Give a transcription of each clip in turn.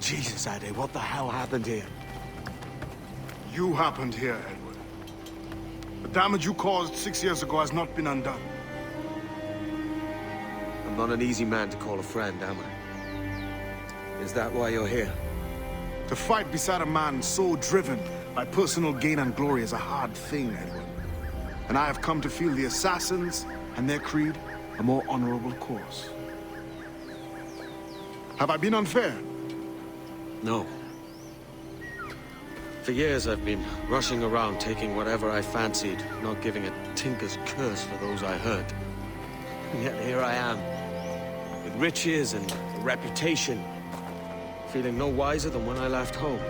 Jesus, Ade, what the hell happened here? You happened here, Edward. The damage you caused 6 years ago has not been undone. I'm not an easy man to call a friend, am I? Is that why you're here? To fight beside a man so driven by personal gain and glory is a hard thing, Edward. And I have come to feel the assassins and their creed a more honorable course. Have I been unfair? No. For years I've been rushing around, taking whatever I fancied, not giving a tinker's curse for those I hurt. And yet here I am, with riches and a reputation, feeling no wiser than when I left home.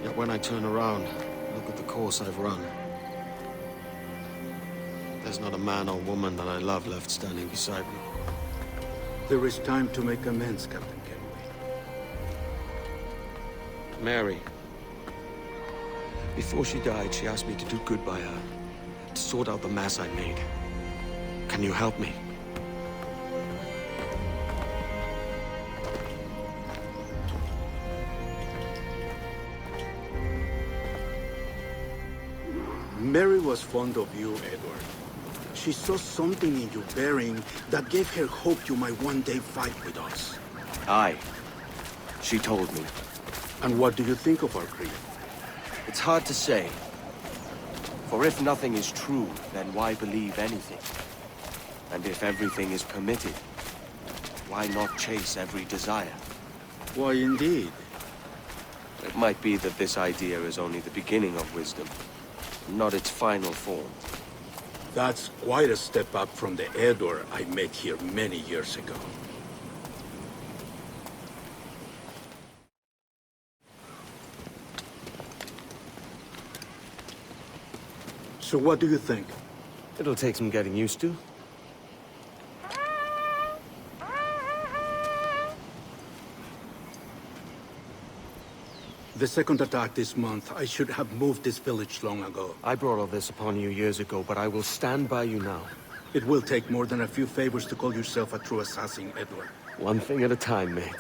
Yet when I turn around, look at the course I've run. There's not a man or woman that I love left standing beside me. There is time to make amends, Captain Kenway. Mary. Before she died, she asked me to do good by her, to sort out the mess I made. Can you help me? Mary was fond of you, Edward. She saw something in your bearing that gave her hope you might one day fight with us. Aye. She told me. And what do you think of our creed? It's hard to say. For if nothing is true, then why believe anything? And if everything is permitted, why not chase every desire? Why, indeed. It might be that this idea is only the beginning of wisdom, not its final form. That's quite a step up from the Edward I met here many years ago. So what do you think? It'll take some getting used to. The second attack this month, I should have moved this village long ago. I brought all this upon you years ago, but I will stand by you now. It will take more than a few favors to call yourself a true assassin, Edward. One thing at a time, mate.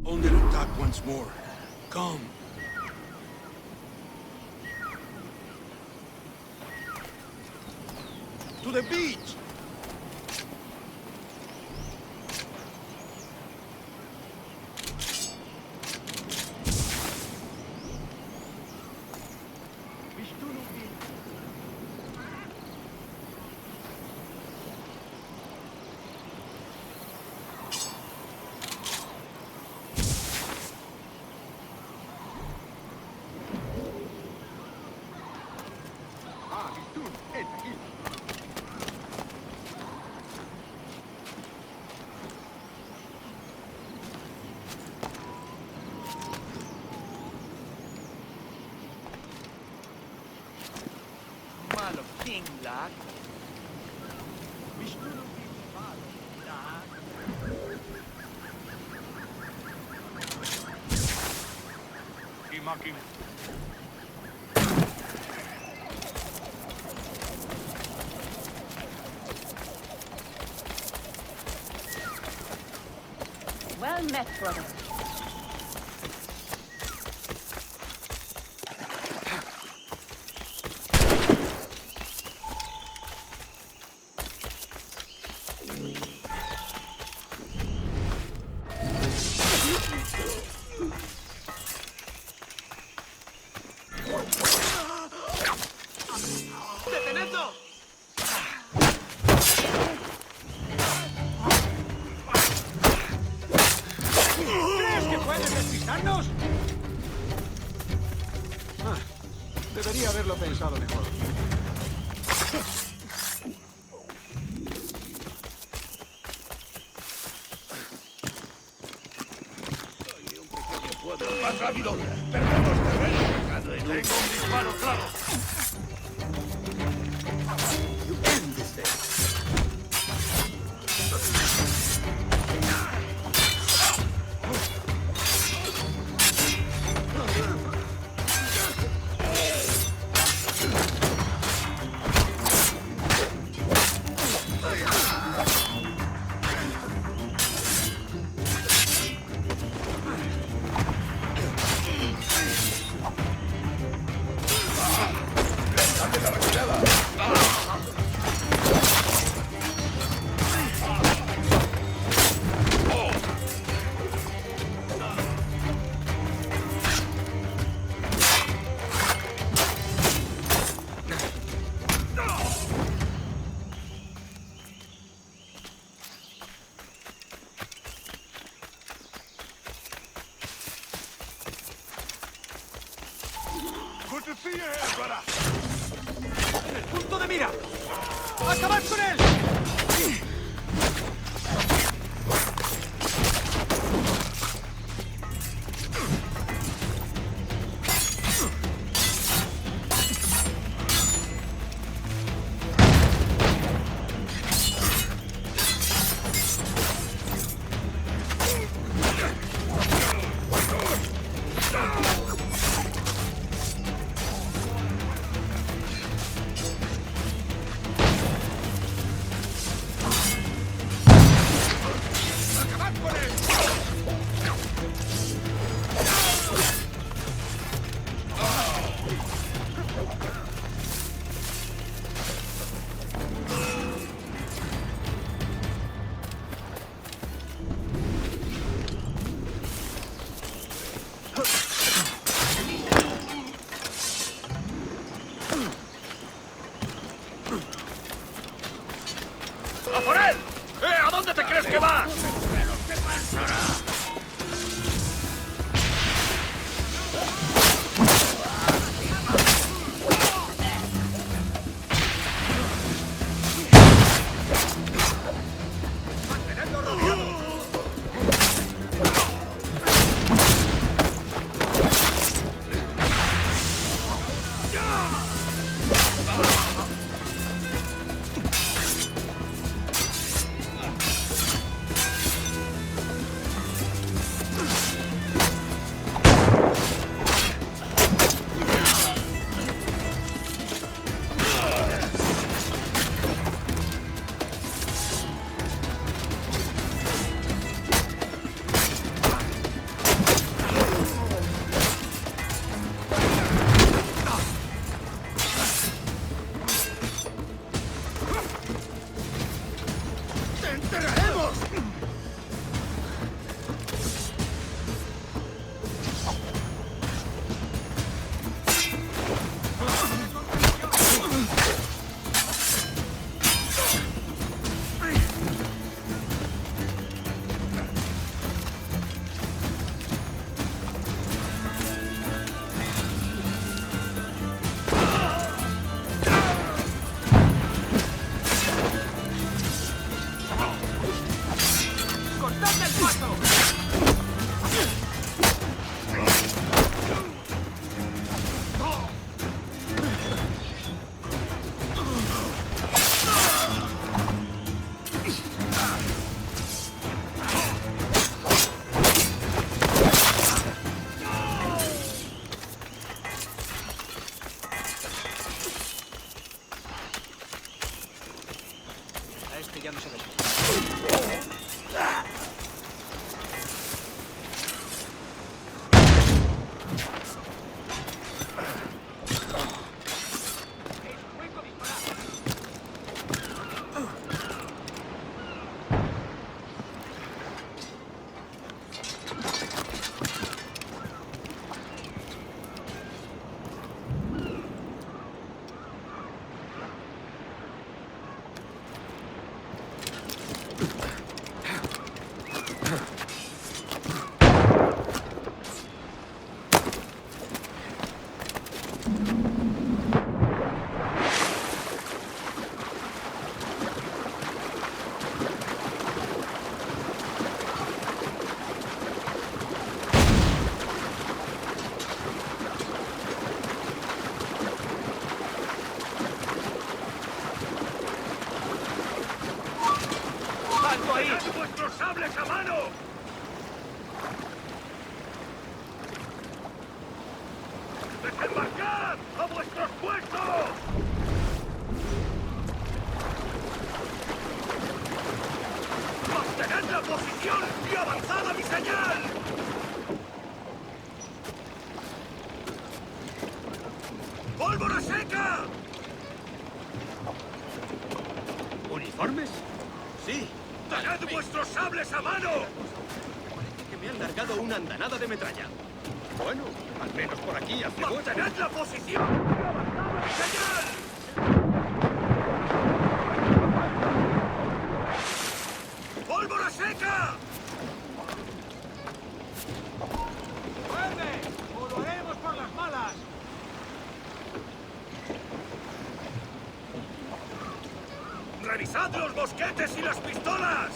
Under attack once more. Come. To the beach! Malo king lag. Vishnu malo lag. Imakim. Well met, brother. ¡Detenedlo! ¿Crees que puedes despistarnos? Debería haberlo pensado mejor. ¡Más rápido! ¡Perdemos terreno! ¡Tengo un disparo claro! You end this day. Good to see you here, brother! ¡Punto de mira! ¡Acabad con él! señal! ¡Pólvora seca! ¿Uniformes? Sí. ¡Tened vuestros sables a mano! Parece que me han largado una andanada de metralla. Bueno, al menos por aquí hace mucho. ¡Mantened la posición! ¡Señal! ¡Pólvora seca! ¡Vuelve! ¡O lo haremos por las malas! ¡Revisad los mosquetes y las pistolas!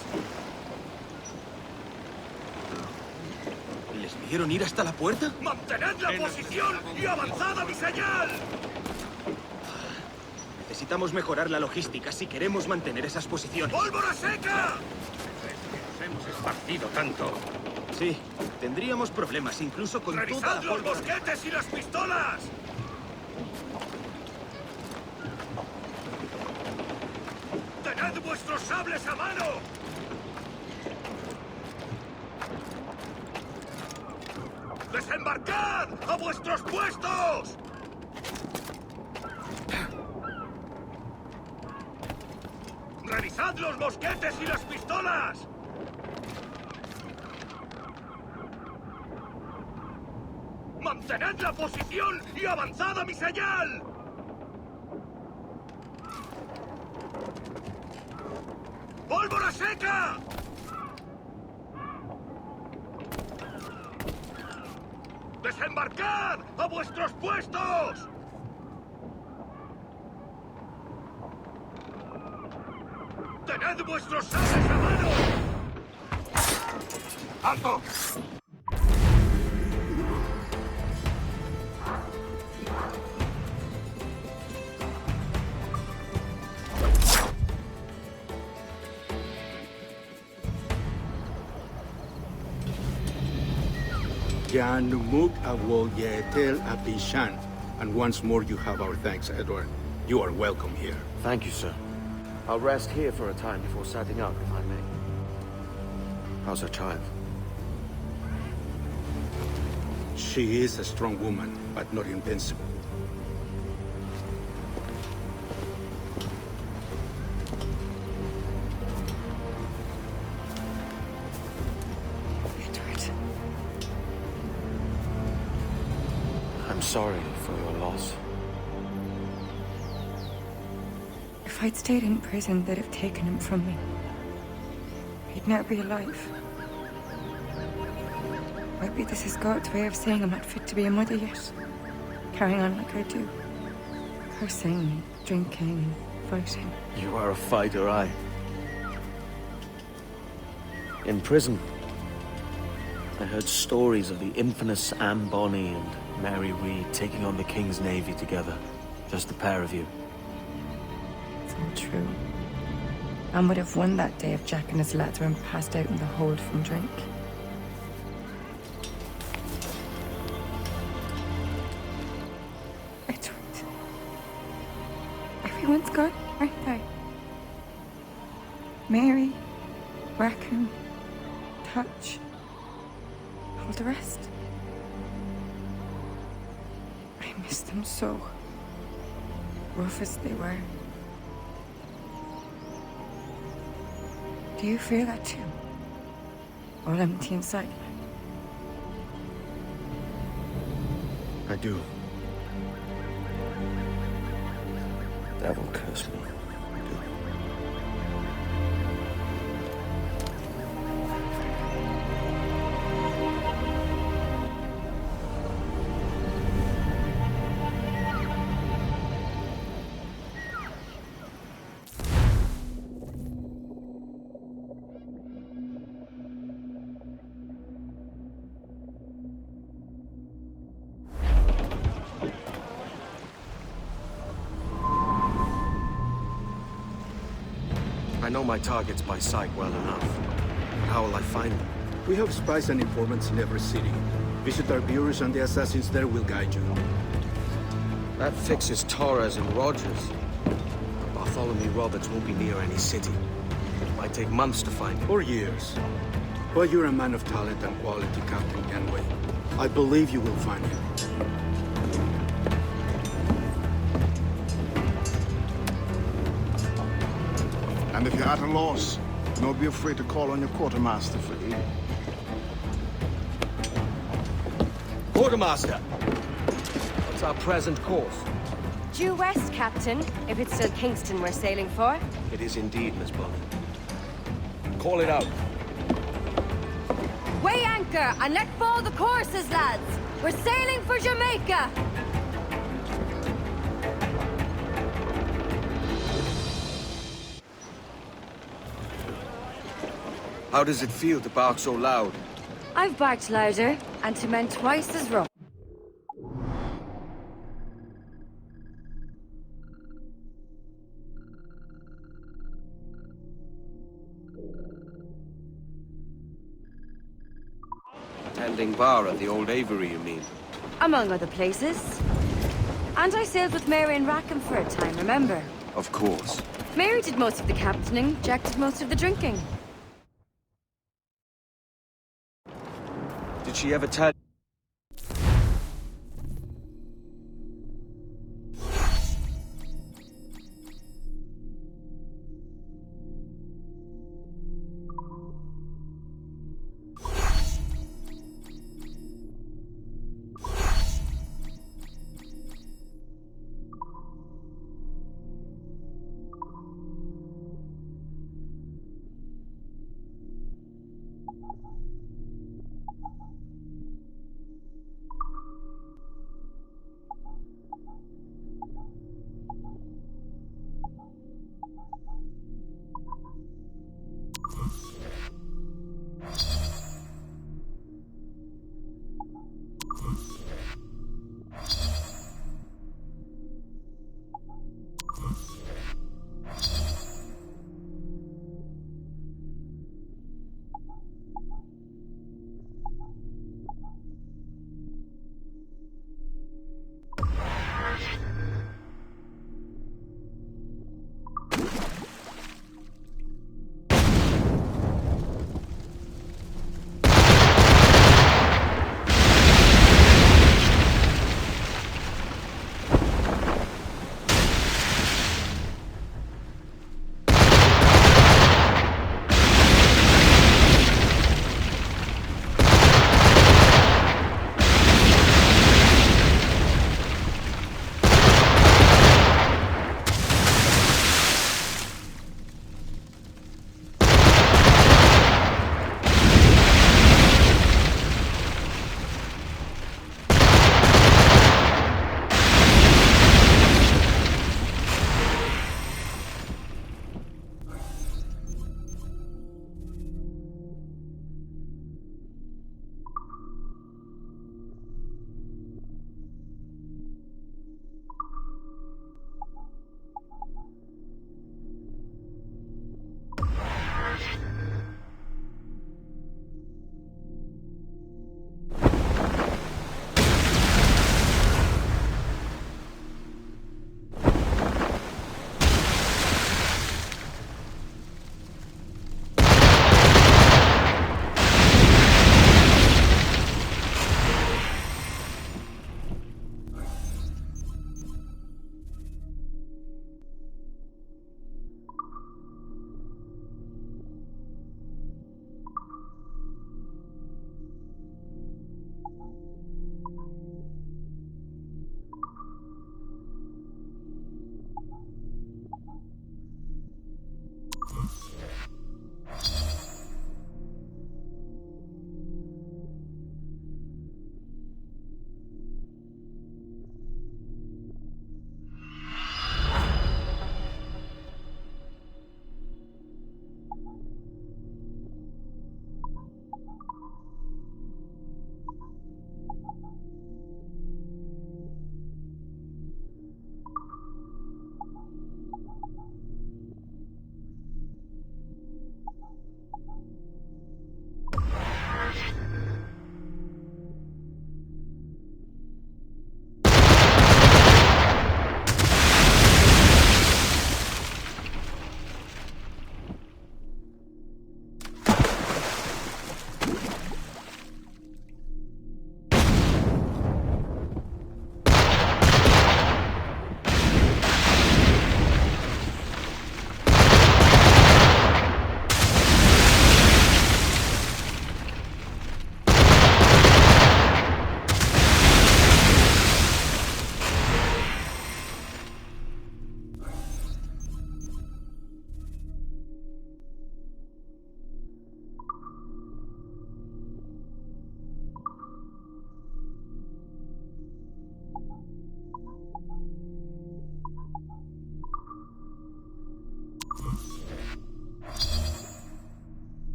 ¿Les vieron ir hasta la puerta? ¡Mantened la posición y avanzad a mi señal! Necesitamos mejorar la logística si queremos mantener esas posiciones. ¡Pólvora seca! Nos hemos esparcido tanto. Sí, tendríamos problemas incluso con toda ¡Revisad la los pólvora. mosquetes y las pistolas! ¡Tened vuestros sables a mano! ¡Desembarcad! ¡A vuestros puestos! ¡Revisad los mosquetes y las pistolas! ¡Mantened la posición y avanzad a mi señal! ¡Pólvora seca! ¡Desembarcad! ¡A vuestros puestos! ¡Tened vuestros sables a mano! ¡Alto! Jan Numuk Awol Yetel Abishan. And once more you have our thanks, Edward. You are welcome here. Thank you, sir. I'll rest here for a time before setting out, if I may. How's her child? She is a strong woman, but not invincible. Edward. I'm sorry for your loss. If I'd stayed in prison, they'd have taken him from me. He'd now be alive. Maybe this is God's way of saying I'm not fit to be a mother yet. Carrying on like I do. Cursing, drinking, fighting. You are a fighter, aye. In prison, I heard stories of the infamous Anne Bonny and Mary Read taking on the King's Navy together. Just the pair of you. It's all true. Anne would have won that day if Jack and his lads weren't passed out in the hold from drink. Edward. Everyone's gone, aren't they? Mary, Raccoon, Touch, all the rest. I miss them so. Rough as they were. Do you feel that too? All empty inside? I do. Devil curse me. I know my targets by sight well enough. How will I find them? We have spies and informants in every city. Visit our bureaus and the assassins there will guide you. That fixes Torres and Rogers. Bartholomew Roberts won't be near any city. It might take months to find him. Or years. But you're a man of talent and quality, Captain Kenway. I believe you will find him. And if you're at a loss, don't be afraid to call on your quartermaster for aid. Quartermaster! What's our present course? Due west, Captain, if it's still Kingston we're sailing for. It is indeed, Miss Bonnet. Call it out. Weigh anchor and let fall the courses, lads! We're sailing for Jamaica! How does it feel to bark so loud? I've barked louder, and to men twice as rough. Tending bar at the Old Avery, you mean? Among other places. And I sailed with Mary and Rackham for a time, remember? Of course. Mary did most of the captaining, Jack did most of the drinking. Did she ever tell...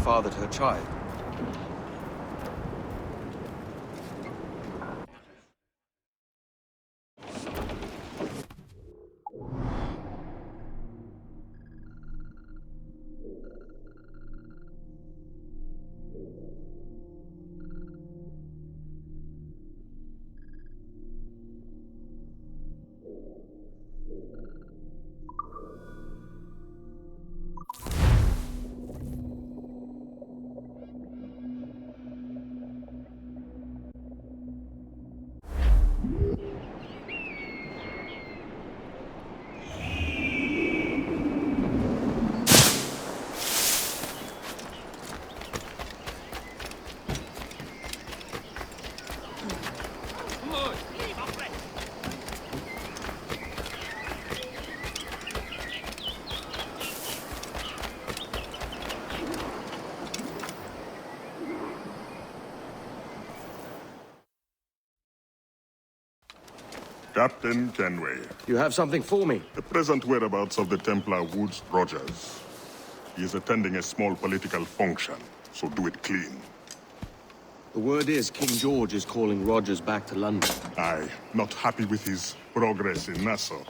fathered her child. Captain Kenway. You have something for me? The present whereabouts of the Templar Woods Rogers. He is attending a small political function, so do it clean. The word is King George is calling Rogers back to London. Aye, not happy with his progress in Nassau.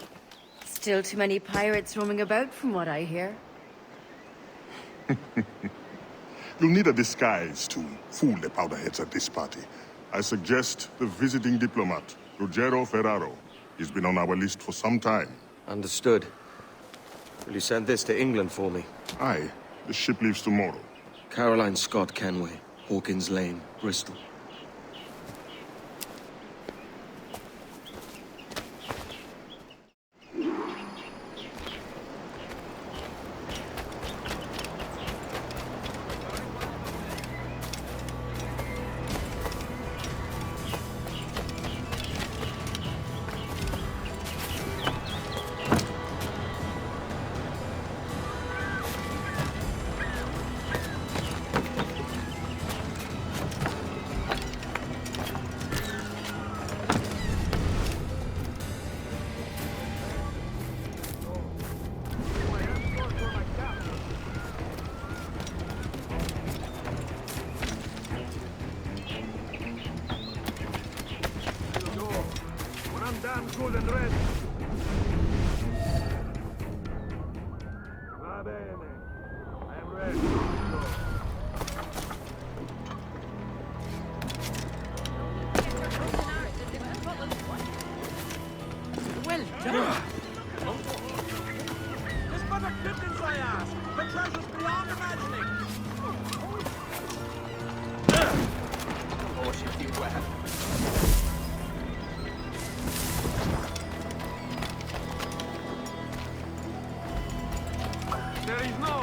Still too many pirates roaming about from what I hear. You'll need a disguise to fool the powderheads at this party. I suggest the visiting diplomat, Ruggiero Ferraro. He's been on our list for some time. Understood. Will you send this to England for me? Aye, the ship leaves tomorrow. Caroline Scott Kenway, Hawkins Lane, Bristol. good and ready. Va bene. I'm ready. Go. Well done! There's but a pittance, I ask. The treasure's beyond imagining. Oh, she did well. There is no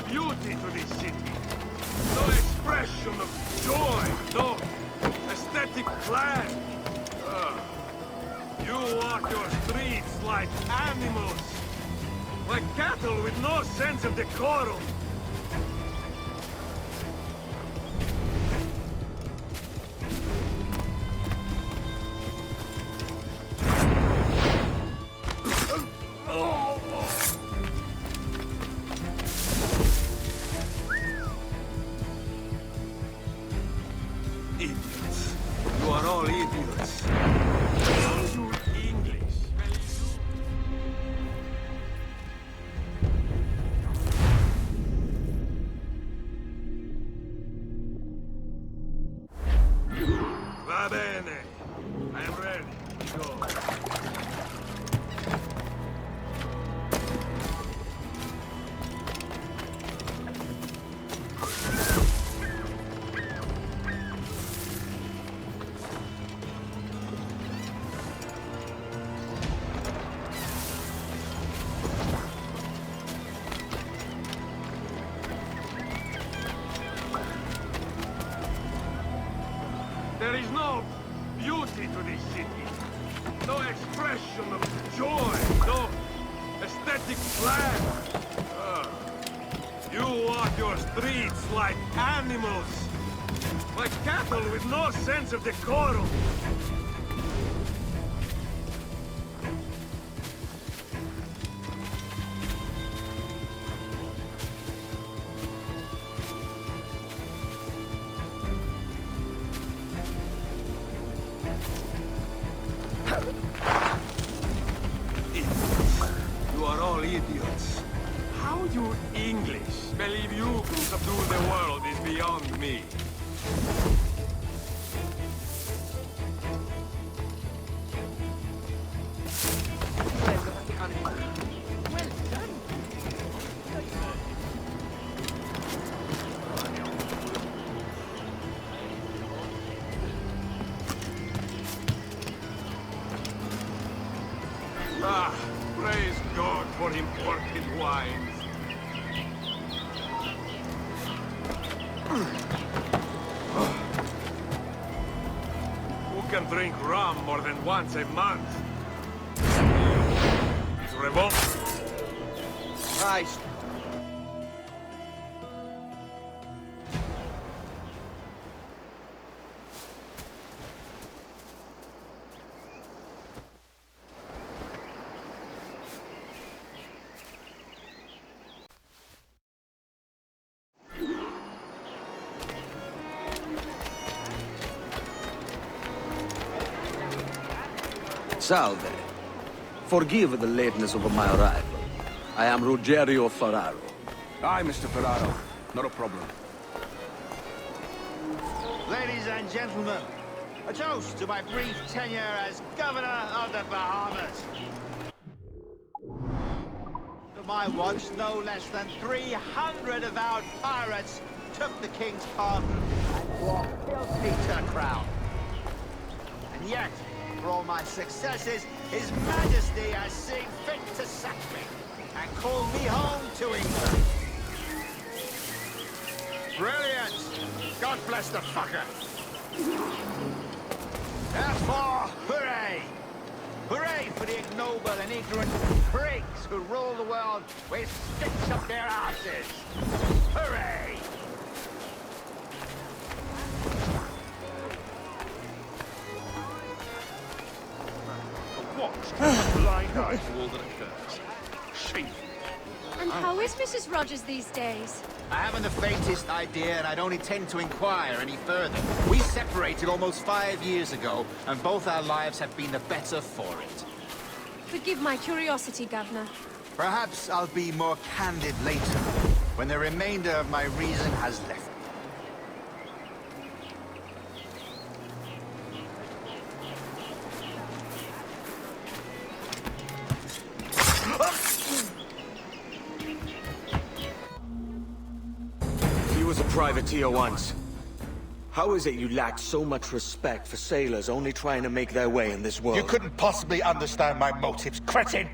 beauty to this city. No expression of joy. No aesthetic plan. You walk your streets like animals. Like cattle with no sense of decorum. Idiots. You are all idiots. All you English. Va bene. I am ready. Go. There is no beauty to this city. No expression of joy. No aesthetic plan. You walk your streets like animals. Like cattle with no sense of decorum. You are all idiots. How you English believe you can subdue the world is beyond me. Ah, praise God for imported wines. Who can drink rum more than once a month? It's revolt. Christ! Salve. Forgive the lateness of my arrival. I am Ruggiero Ferraro. Aye, Mr. Ferraro. Not a problem. Ladies and gentlemen, a toast to my brief tenure as Governor of the Bahamas. To my watch, no less than 300 avowed pirates took the King's pardon and wore filthy to the crown. And yet, for all my successes, His Majesty has seen fit to sack me and call me home to England. Brilliant! God bless the fucker! Therefore, hooray! Hooray for the ignoble and ignorant prigs who rule the world with sticks up their asses! Hooray! Blind eye to all that occurs. Shameful. And how is Mrs. Rogers these days? I haven't the faintest idea, and I don't intend to inquire any further. We separated almost 5 years ago, and both our lives have been the better for it. Forgive my curiosity, Governor. Perhaps I'll be more candid later, when the remainder of my reason has left me. He was a privateer once. How is it you lack so much respect for sailors only trying to make their way in this world? You couldn't possibly understand my motives, cretin!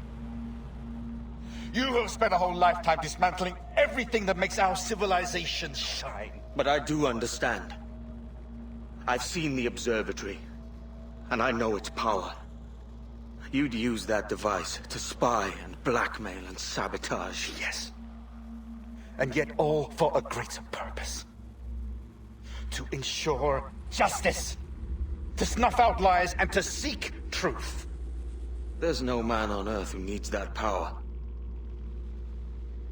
You have spent a whole lifetime dismantling everything that makes our civilization shine. But I do understand. I've seen the observatory, and I know its power. You'd use that device to spy and blackmail and sabotage. Yes. And yet all for a greater purpose. To ensure justice. To snuff out lies and to seek truth. There's no man on Earth who needs that power.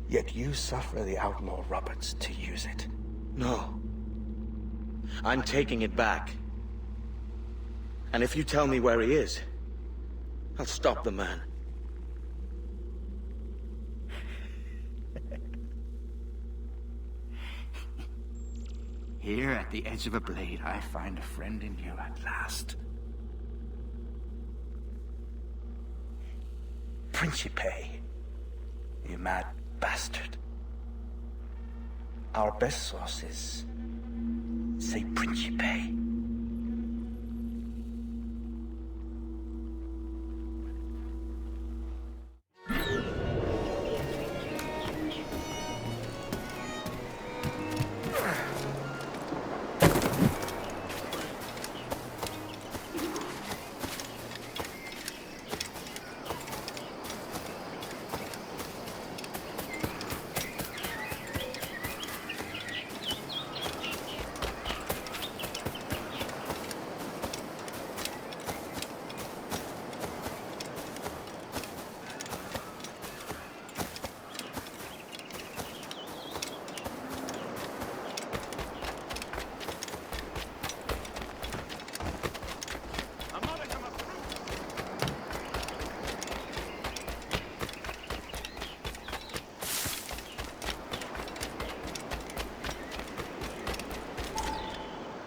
Yet you suffer the outlaw Roberts to use it. No. I'm taking it back. And if you tell me where he is, I'll stop the man. Here at the edge of a blade, I find a friend in you at last. Principe, you mad bastard. Our best sources say Principe.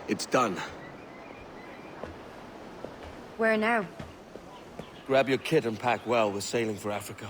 It's done. Where now? Grab your kit and pack well. We're sailing for Africa.